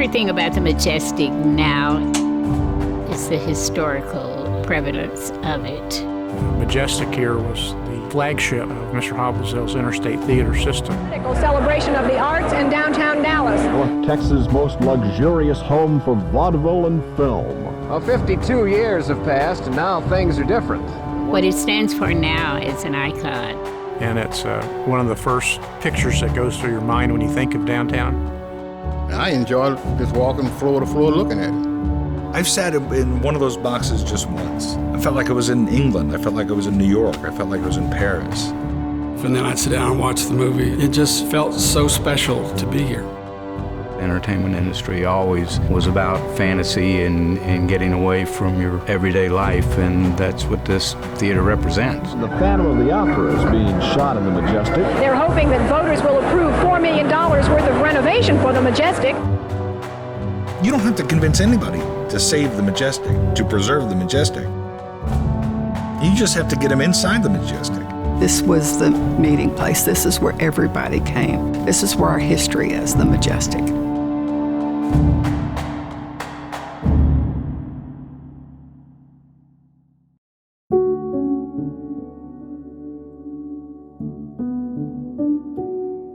favorite thing about the Majestic now is the historical prevalence of it. Majestic here was the flagship of Mr. Hoblitzell's interstate theater system. Celebration of the arts in downtown Dallas. North Texas' most luxurious home for vaudeville and film. Well, 52 years have passed, and now things are different. What it stands for now is an icon. And it's one of the first pictures that goes through your mind when you think of downtown. I enjoy just walking floor to floor looking at it. I've sat in one of those boxes just once. I felt like I was in England. I felt like I was in New York. I felt like I was in Paris. And then I'd sit down and watch the movie. It just felt so special to be here. Entertainment industry always was about fantasy and getting away from your everyday life, and that's what this theater represents. The Phantom of the Opera is being shot in the Majestic. They're hoping that voters will approve $4 million worth of renovation for the Majestic. You don't have to convince anybody to save the Majestic, to preserve the Majestic. You just have to get them inside the Majestic. This was the meeting place. This is where everybody came. This is where our history is, the Majestic.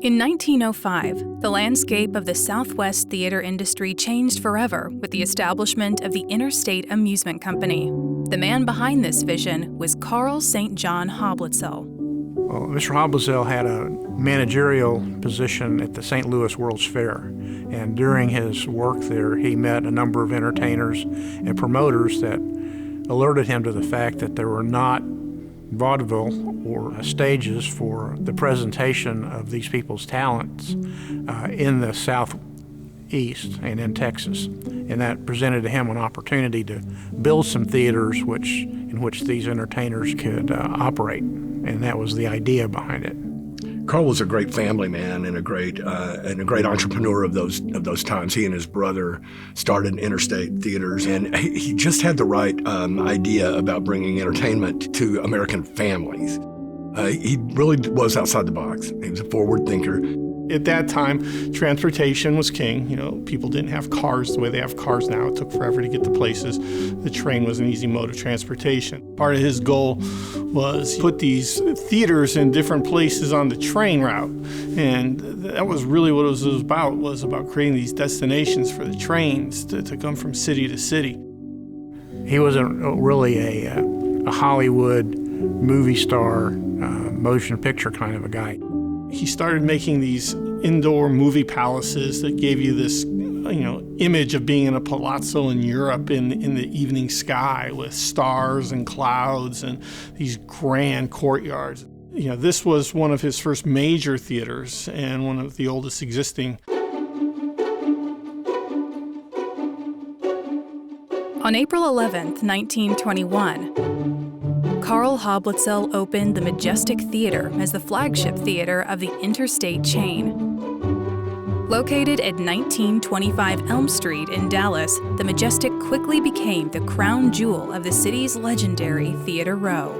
In 1905, the landscape of the Southwest theater industry changed forever with the establishment of the Interstate Amusement Company. The man behind this vision was Carl St. John Hoblitzell. Well, Mr. Hoblitzell had a managerial position at the St. Louis World's Fair, and during his work there, he met a number of entertainers and promoters that alerted him to the fact that there were not vaudeville or stages for the presentation of these people's talents in the Southeast and in Texas. And that presented to him an opportunity to build some theaters in which these entertainers could operate. And that was the idea behind it. Carl was a great family man and a great entrepreneur of those times. He and his brother started interstate theaters, and he just had the right idea about bringing entertainment to American families. He really was outside the box. He was a forward thinker. At that time, transportation was king. You know, people didn't have cars the way they have cars now. It took forever to get to places. The train was an easy mode of transportation. Part of his goal was to put these theaters in different places on the train route. And that was really what it was about creating these destinations for the trains to come from city to city. He wasn't really a Hollywood movie star, motion picture kind of a guy. He started making these indoor movie palaces that gave you this, image of being in a palazzo in Europe in the evening sky with stars and clouds and these grand courtyards. This was one of his first major theaters and one of the oldest existing. On April 11th, 1921, Carl Hoblitzell opened the Majestic Theater as the flagship theater of the Interstate chain. Located at 1925 Elm Street in Dallas, the Majestic quickly became the crown jewel of the city's legendary Theater Row.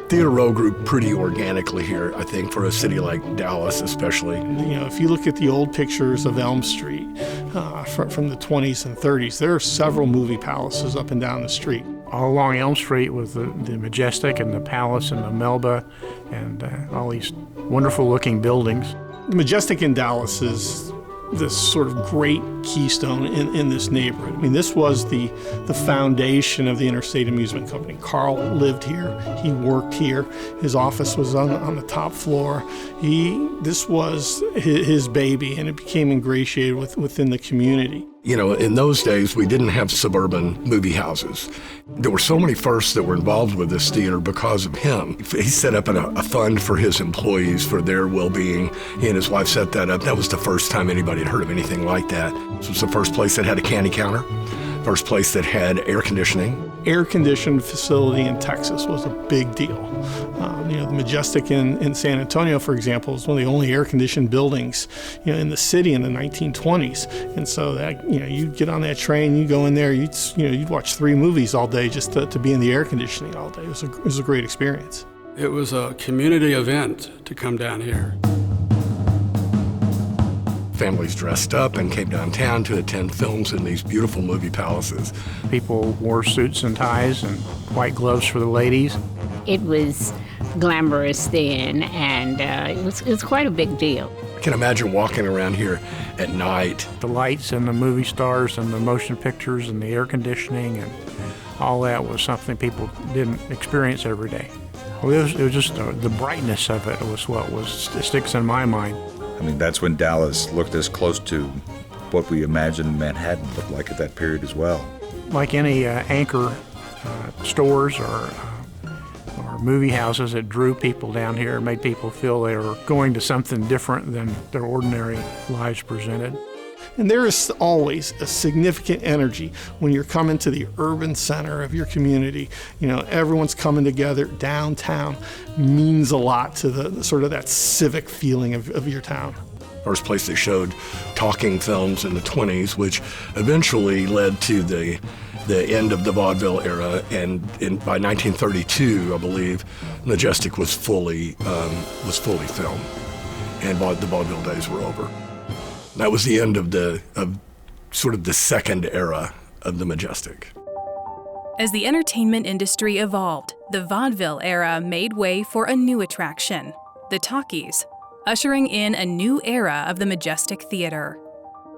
Theater Row grew pretty organically here, I think, for a city like Dallas especially. If you look at the old pictures of Elm Street from the 20s and 30s, there are several movie palaces up and down the street. All along Elm Street was the Majestic and the Palace and the Melba and all these wonderful looking buildings. The Majestic in Dallas is this sort of great keystone in this neighborhood. I mean, this was the foundation of the Interstate Amusement Company. Carl lived here, he worked here, his office was on the top floor. This was his baby, and it became ingratiated within the community. In those days, we didn't have suburban movie houses. There were so many firsts that were involved with this theater because of him. He set up a fund for his employees, for their well-being. He and his wife set that up. That was the first time anybody had heard of anything like that. This was the first place that had a candy counter, first place that had air conditioning. Air-conditioned facility in Texas was a big deal. The Majestic in San Antonio, for example, is one of the only air-conditioned buildings, in the city in the 1920s. And so that, you'd get on that train, you go in there, you'd watch 3 movies all day just to be in the air conditioning all day. It was a great experience. It was a community event to come down here. families dressed up and came downtown to attend films in these beautiful movie palaces. People wore suits and ties and white gloves for the ladies. It was glamorous then, and it was quite a big deal. I can imagine walking around here at night. The lights and the movie stars and the motion pictures and the air conditioning and all that was something people didn't experience every day. Well, it was just the brightness of it was what sticks in my mind. I mean, that's when Dallas looked as close to what we imagined Manhattan looked like at that period as well. Like any anchor stores or movie houses, it drew people down here, made people feel they were going to something different than their ordinary lives presented. And there is always a significant energy when you're coming to the urban center of your community. You know, everyone's coming together. Downtown means a lot to the sort of that civic feeling of your town. First place they showed talking films in the 20s, which eventually led to the end of the vaudeville era, and by 1932, I believe, Majestic was fully filmed, and the vaudeville days were over. That was the end of sort of the second era of the Majestic. As the entertainment industry evolved, the vaudeville era made way for a new attraction, the talkies, ushering in a new era of the Majestic Theater.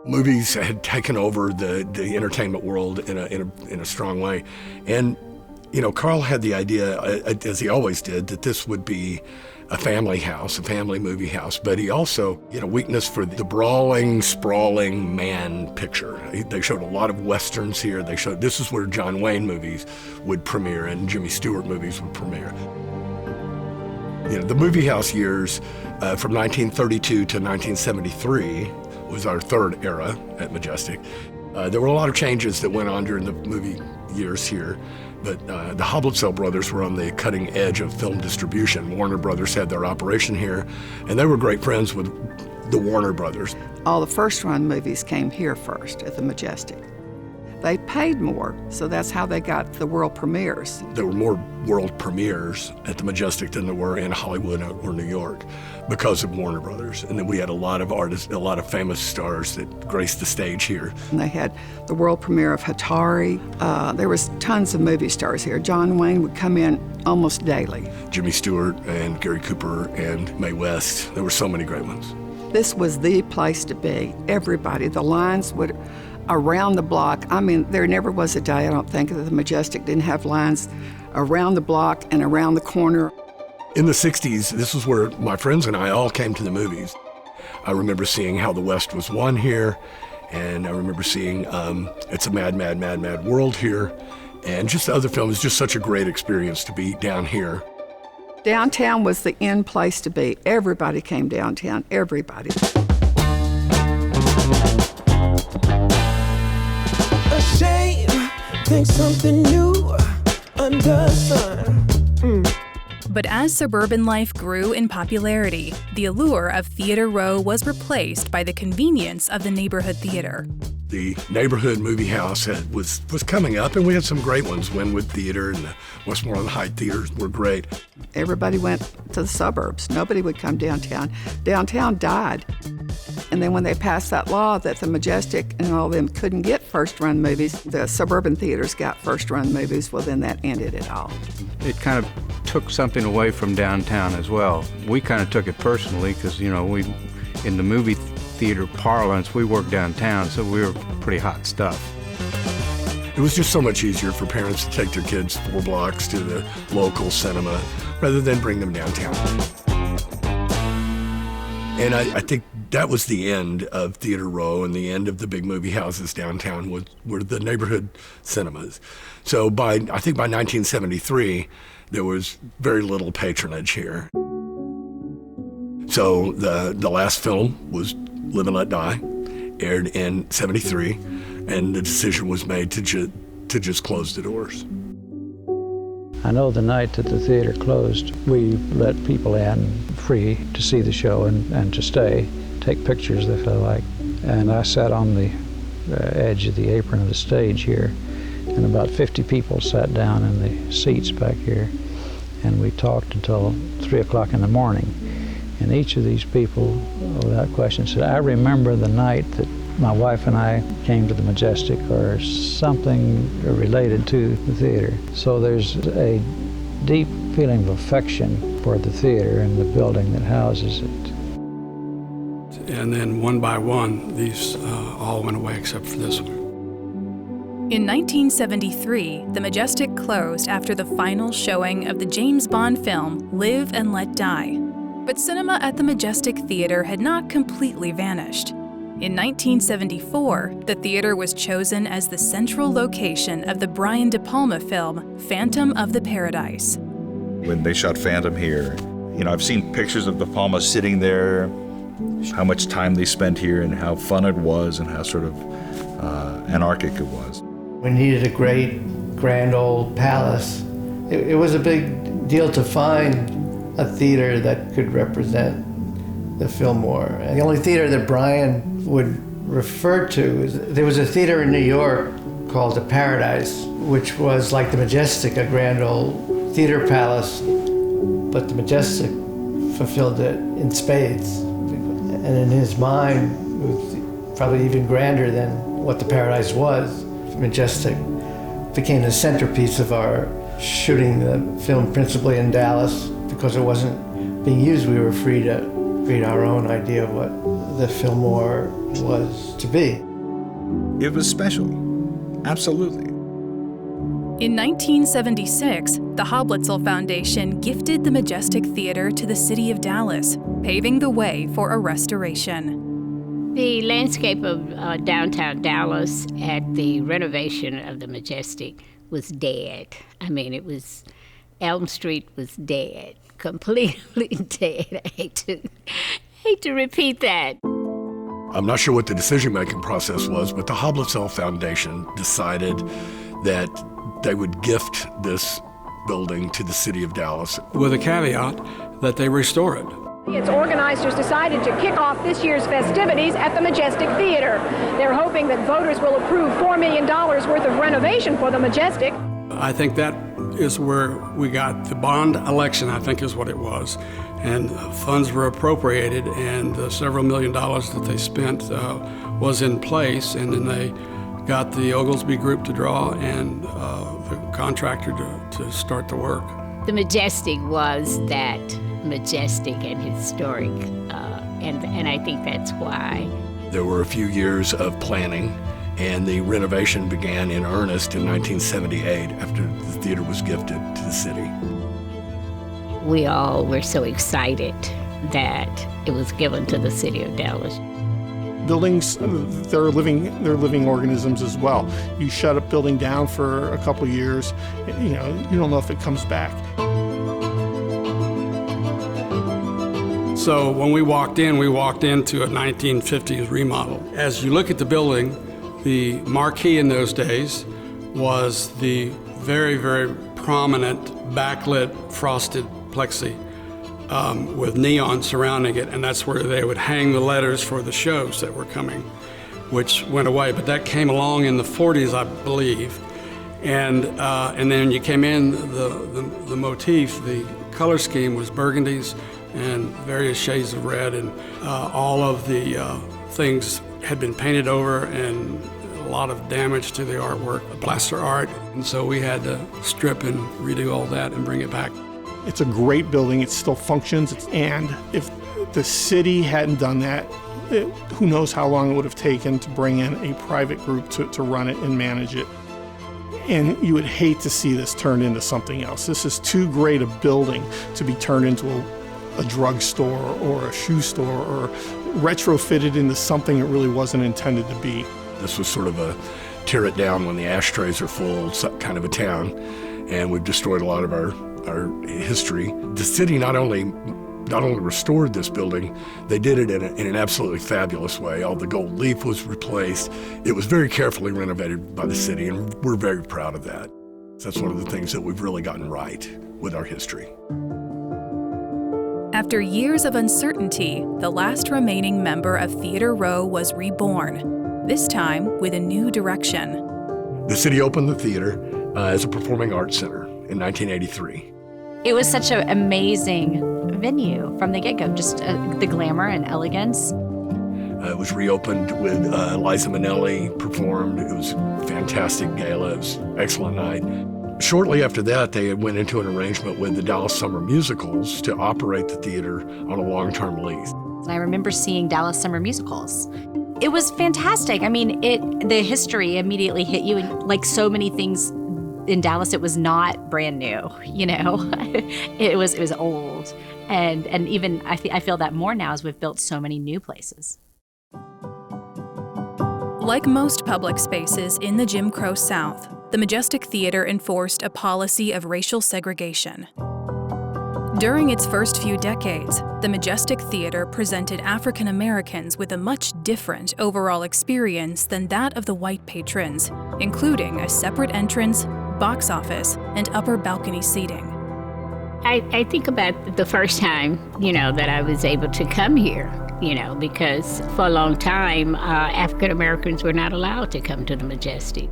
Movies had taken over the entertainment world in a strong way, and you know, Carl had the idea, as he always did, that this would be a family house, a family movie house, but he also had a weakness for the brawling, sprawling man picture. They showed a lot of Westerns here. This is where John Wayne movies would premiere and Jimmy Stewart movies would premiere. You know, the movie house years from 1932 to 1973 was our third era at Majestic. There were a lot of changes that went on during the movie years here, but the Hoblitzel brothers were on the cutting edge of film distribution. Warner Brothers had their operation here, and they were great friends with the Warner Brothers. All the first-run movies came here first at the Majestic. They paid more, so that's how they got the world premieres. There were more world premieres at the Majestic than there were in Hollywood or New York because of Warner Brothers. And then we had a lot of artists, a lot of famous stars that graced the stage here. And they had the world premiere of Hatari. There was tons of movie stars here. John Wayne would come in almost daily. Jimmy Stewart and Gary Cooper and Mae West. There were so many great ones. This was the place to be. Everybody, the lines would around the block. I mean, there never was a day, I don't think, that the Majestic didn't have lines around the block and around the corner. In the 60s, this was where my friends and I all came to the movies. I remember seeing How the West Was Won here, and I remember seeing It's a Mad, Mad, Mad, Mad World here, and just the other films. Just such a great experience to be down here. Downtown was the in place to be. Everybody came downtown, everybody. A shame, think something new under the sun. But as suburban life grew in popularity, the allure of Theater Row was replaced by the convenience of the neighborhood theater. The neighborhood movie house was coming up, and we had some great ones. Wynwood Theater and the Westmoreland Heights theaters were great. Everybody went to the suburbs. Nobody would come downtown. Downtown died. And then when they passed that law that the Majestic and all of them couldn't get first-run movies, the suburban theaters got first-run movies, well, then that ended it all. It kind of took something away from downtown as well. We kind of took it personally because, you know, in the movie theater parlance, we worked downtown, so we were pretty hot stuff. It was just so much easier for parents to take their kids 4 blocks to the local cinema rather than bring them downtown. And I think that was the end of Theater Row and the end of the big movie houses downtown were the neighborhood cinemas. So I think by 1973, there was very little patronage here. So the last film was Live and Let Die, aired in '73, and the decision was made to just close the doors. I know the night that the theater closed, we let people in free to see the show and to stay, take pictures if they like. And I sat on the edge of the apron of the stage here, and about 50 people sat down in the seats back here, and we talked until 3 o'clock in the morning. And each of these people, without question, said, I remember the night that my wife and I came to the Majestic, or something related to the theater. So there's a deep feeling of affection for the theater and the building that houses it. And then one by one, these all went away except for this one. In 1973, the Majestic closed after the final showing of the James Bond film Live and Let Die. But cinema at the Majestic Theater had not completely vanished. In 1974, the theater was chosen as the central location of the Brian De Palma film Phantom of the Paradise. When they shot Phantom here, I've seen pictures of De Palma sitting there, how much time they spent here and how fun it was and how sort of anarchic it was. We needed a great, grand old palace. It was a big deal to find a theater that could represent the Fillmore. And the only theater that Brian would refer to is, there was a theater in New York called the Paradise, which was like the Majestic, a grand old theater palace, but the Majestic fulfilled it in spades. And in his mind, it was probably even grander than what the Paradise was. Majestic became the centerpiece of our shooting the film principally in Dallas. Because it wasn't being used, we were free to create our own idea of what the Fillmore was to be. It was special, absolutely. In 1976, the Hoblitzell Foundation gifted the Majestic Theater to the city of Dallas, paving the way for a restoration. The landscape of downtown Dallas at the renovation of the Majestic was dead. I mean, it was, Elm Street was dead, completely dead. I hate to repeat that. I'm not sure what the decision-making process was, but the Hoblitzell Foundation decided that they would gift this building to the city of Dallas. With a caveat that they restore it. Its organizers decided to kick off this year's festivities at the Majestic Theater. They're hoping that voters will approve $4 million worth of renovation for the Majestic. I think that is where we got the bond election, I think is what it was. And funds were appropriated, and the several $1 million that they spent was in place. And then they got the Oglesby Group to draw and the contractor to start the work. The Majestic was that majestic and historic, and I think that's why. There were a few years of planning, and the renovation began in earnest in 1978 after the theater was gifted to the city. We all were so excited that it was given to the city of Dallas. Buildings, they're living organisms as well. You shut a building down for a couple of years, you don't know if it comes back. So when we walked into a 1950s remodel. As you look at the building, the marquee in those days was the very, very prominent backlit frosted plexi with neon surrounding it, and that's where they would hang the letters for the shows that were coming, which went away. But that came along in the 40s, I believe. And then you came in, the motif, the color scheme was burgundies and various shades of red, and all of the things had been painted over and a lot of damage to the artwork, plaster art. And so we had to strip and redo all that and bring it back. It's a great building, it still functions, and if the city hadn't done that, who knows how long it would have taken to bring in a private group to run it and manage it. And you would hate to see this turned into something else. This is too great a building to be turned into a drugstore or a shoe store or retrofitted into something it really wasn't intended to be. This was sort of a tear it down when the ashtrays are full kind of a town, and we've destroyed a lot of our history. The city not only restored this building, they did it in an absolutely fabulous way. All the gold leaf was replaced. It was very carefully renovated by the city, and we're very proud of that. That's one of the things that we've really gotten right with our history. After years of uncertainty, the last remaining member of Theater Row was reborn, this time with a new direction. The city opened the theater as a performing arts center in 1983. It was such an amazing venue from the get-go, just the glamour and elegance. It was reopened with Liza Minnelli performed. It was a fantastic gala. It was an excellent night. Shortly after that, they went into an arrangement with the Dallas Summer Musicals to operate the theater on a long-term lease. I remember seeing Dallas Summer Musicals. It was fantastic. I mean, the history immediately hit you, and like so many things in Dallas, it was not brand new, you know. it was old. And even I feel that more now as we've built so many new places. Like most public spaces in the Jim Crow South, the Majestic Theater enforced a policy of racial segregation. During its first few decades, the Majestic Theater presented African Americans with a much different overall experience than that of the white patrons, including a separate entrance, box office, and upper balcony seating. I think about the first time, that I was able to come here, because for a long time, African Americans were not allowed to come to the Majestic.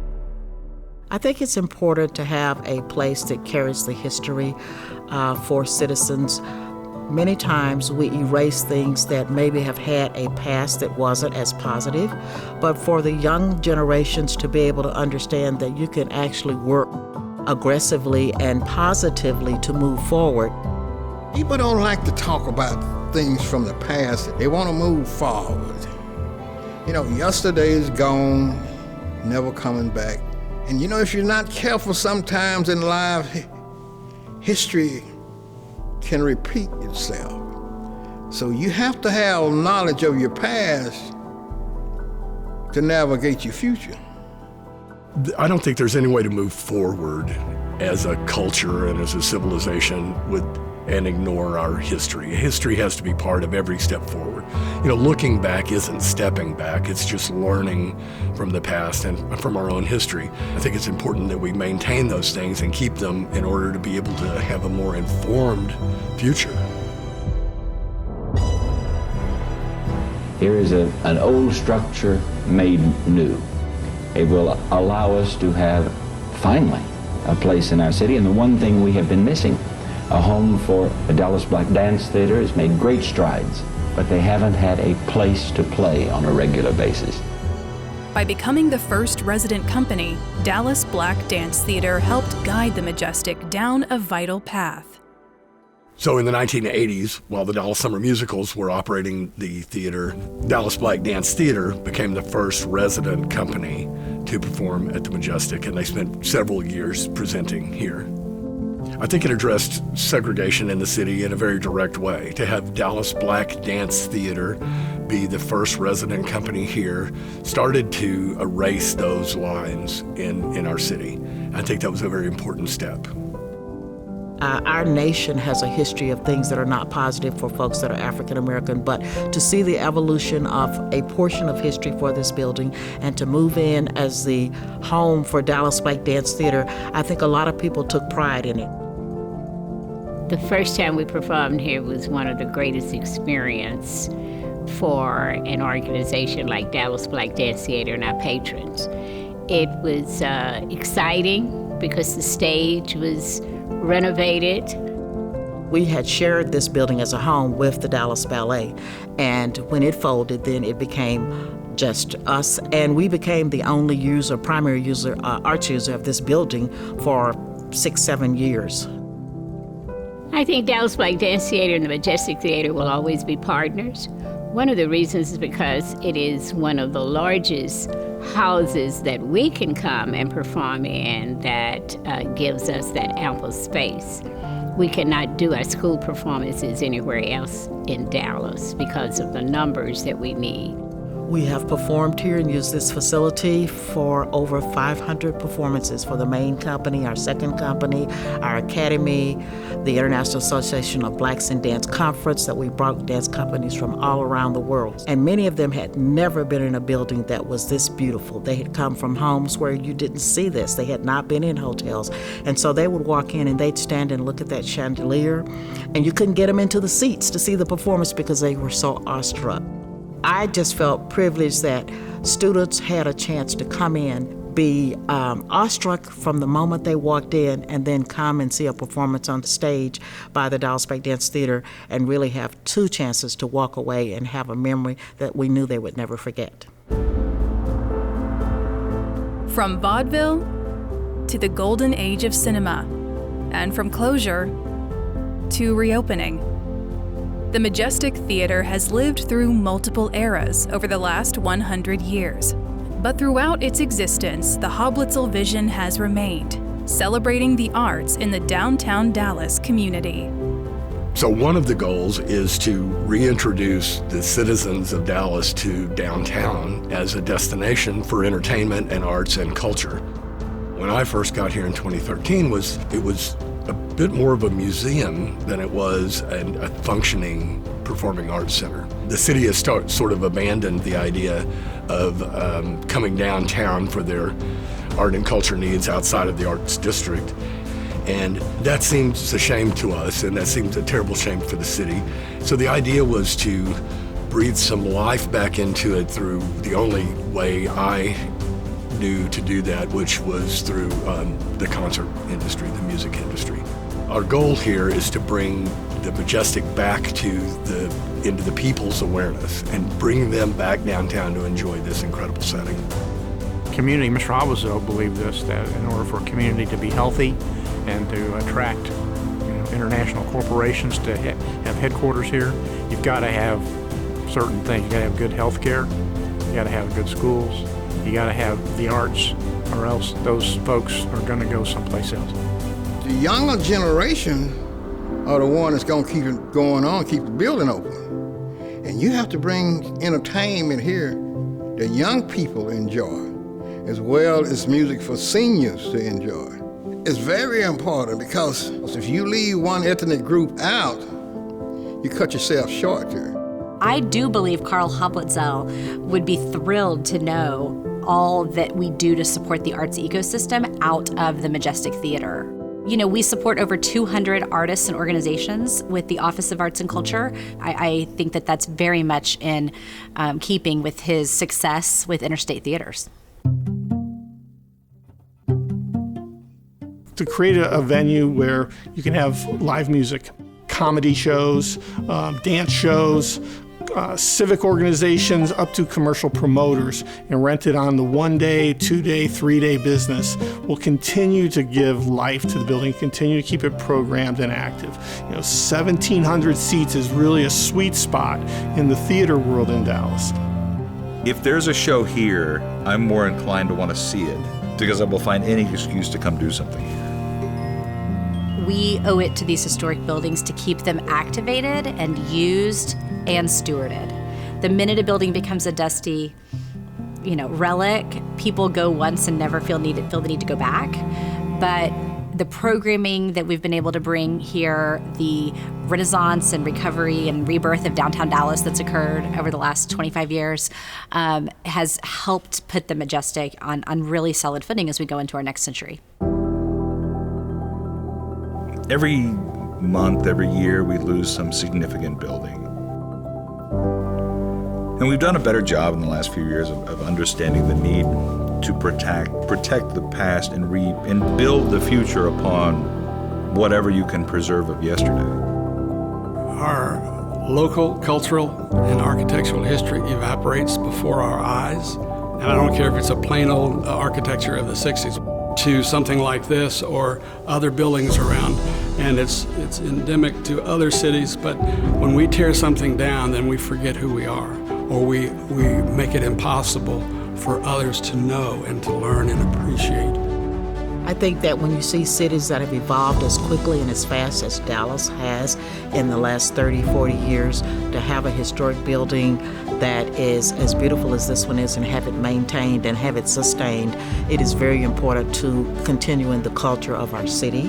I think it's important to have a place that carries the history for citizens. Many times we erase things that maybe have had a past that wasn't as positive, but for the young generations to be able to understand that you can actually work aggressively and positively to move forward. People don't like to talk about things from the past. They want to move forward. Yesterday is gone, never coming back. And if you're not careful sometimes in life, history can repeat itself. So you have to have knowledge of your past to navigate your future. I don't think there's any way to move forward as a culture and as a civilization and ignore our history. History has to be part of every step forward. Looking back isn't stepping back, it's just learning from the past and from our own history. I think it's important that we maintain those things and keep them in order to be able to have a more informed future. Here is an old structure made new. It will allow us to have, finally, a place in our city, and the one thing we have been missing. A home for the Dallas Black Dance Theater has made great strides, but they haven't had a place to play on a regular basis. By becoming the first resident company, Dallas Black Dance Theater helped guide the Majestic down a vital path. So in the 1980s, while the Dallas Summer Musicals were operating the theater, Dallas Black Dance Theater became the first resident company to perform at the Majestic, and they spent several years presenting here. I think it addressed segregation in the city in a very direct way. To have Dallas Black Dance Theater be the first resident company here started to erase those lines in our city. I think that was a very important step. Our nation has a history of things that are not positive for folks that are African American, but to see the evolution of a portion of history for this building and to move in as the home for Dallas Black Dance Theater, I think a lot of people took pride in it. The first time we performed here was one of the greatest experiences for an organization like Dallas Black Dance Theater and our patrons. It was exciting because the stage was renovated. We had shared this building as a home with the Dallas Ballet, and when it folded, then it became just us, and we became the only primary user, arts user of this building for 6-7 years. I think Dallas Black Dance Theater and the Majestic Theater will always be partners. One of the reasons is because it is one of the largest houses that we can come and perform in that gives us that ample space. We cannot do our school performances anywhere else in Dallas because of the numbers that we need. We have performed here and used this facility for over 500 performances for the main company, our second company, our academy, the International Association of Blacks in Dance Conference that we brought dance companies from all around the world. And many of them had never been in a building that was this beautiful. They had come from homes where you didn't see this. They had not been in hotels. And so they would walk in and they'd stand and look at that chandelier, and you couldn't get them into the seats to see the performance because they were so awestruck. I just felt privileged that students had a chance to come in, be awestruck from the moment they walked in and then come and see a performance on the stage by the Dallas Break Dance Theater and really have two chances to walk away and have a memory that we knew they would never forget. From vaudeville to the golden age of cinema, and from closure to reopening, the Majestic Theater has lived through multiple eras over the last 100 years. But throughout its existence, the Hoblitzell vision has remained, celebrating the arts in the downtown Dallas community. So one of the goals is to reintroduce the citizens of Dallas to downtown as a destination for entertainment and arts and culture. When I first got here in 2013, it was a bit more of a museum than it was a functioning performing arts center. The city has sort of abandoned the idea of coming downtown for their art and culture needs outside of the arts district. And that seems a shame to us, and that seems a terrible shame for the city. So the idea was to breathe some life back into it through the only way I knew to do that, which was through the concert industry, the music industry. Our goal here is to bring the Majestic back into the people's awareness and bring them back downtown to enjoy this incredible setting. Community, Mr. Hoblitzell believed this, that in order for a community to be healthy and to attract international corporations to have headquarters here, you've got to have certain things. You've got to have good health care, you got to have good schools, you got to have the arts, or else those folks are going to go someplace else. The younger generation are the one that's going to keep it going on, keep the building open. And you have to bring entertainment here that young people enjoy, as well as music for seniors to enjoy. It's very important because if you leave one ethnic group out, you cut yourself short here. I do believe Carl Hoblitzell would be thrilled to know all that we do to support the arts ecosystem out of the Majestic Theater. You know, we support over 200 artists and organizations with the Office of Arts and Culture. I think that that's very much in keeping with his success with interstate theaters. To create a venue where you can have live music, comedy shows, dance shows, civic organizations up to commercial promoters, and rent it on the 1-day, 2-day, 3-day business will continue to give life to the building, continue to keep it programmed and active. 1,700 seats is really a sweet spot in the theater world in Dallas. If there's a show here, I'm more inclined to want to see it because I will find any excuse to come do something here. We owe it to these historic buildings to keep them activated and used and stewarded. The minute a building becomes a dusty, relic, people go once and never feel the need to go back. But the programming that we've been able to bring here, the renaissance and recovery and rebirth of downtown Dallas that's occurred over the last 25 years, has helped put the Majestic on really solid footing as we go into our next century. Every month, every year, we lose some significant building. And we've done a better job in the last few years of understanding the need to protect the past and build the future upon whatever you can preserve of yesterday. Our local cultural and architectural history evaporates before our eyes. And I don't care if it's a plain old architecture of the 60s to something like this or other buildings around. And it's endemic to other cities, but when we tear something down, then we forget who we are, or we make it impossible for others to know and to learn and appreciate. I think that when you see cities that have evolved as quickly and as fast as Dallas has in the last 30, 40 years, to have a historic building that is as beautiful as this one is and have it maintained and have it sustained, it is very important to continuing the culture of our city.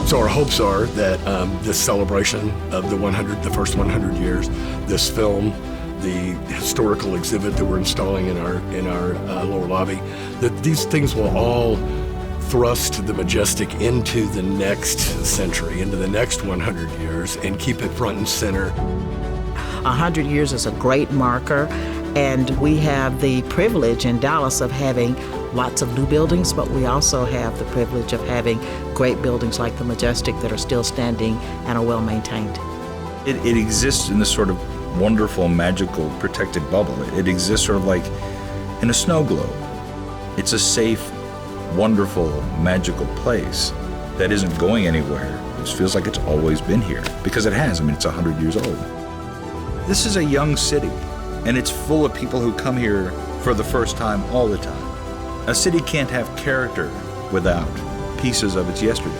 So our hopes are that this celebration of the first 100 years, this film, the historical exhibit that we're installing in our lower lobby, that these things will all thrust the Majestic into the next century, into the next 100 years, and keep it front and center. 100 years is a great marker, and we have the privilege in Dallas of having lots of new buildings, but we also have the privilege of having great buildings like the Majestic that are still standing and are well maintained. It exists in this sort of wonderful, magical, protected bubble. It exists sort of like in a snow globe. It's a safe, wonderful, magical place that isn't going anywhere. It feels like it's always been here, because it has. I mean, it's 100 years old. This is a young city, and it's full of people who come here for the first time all the time. A city can't have character without pieces of its yesterdays.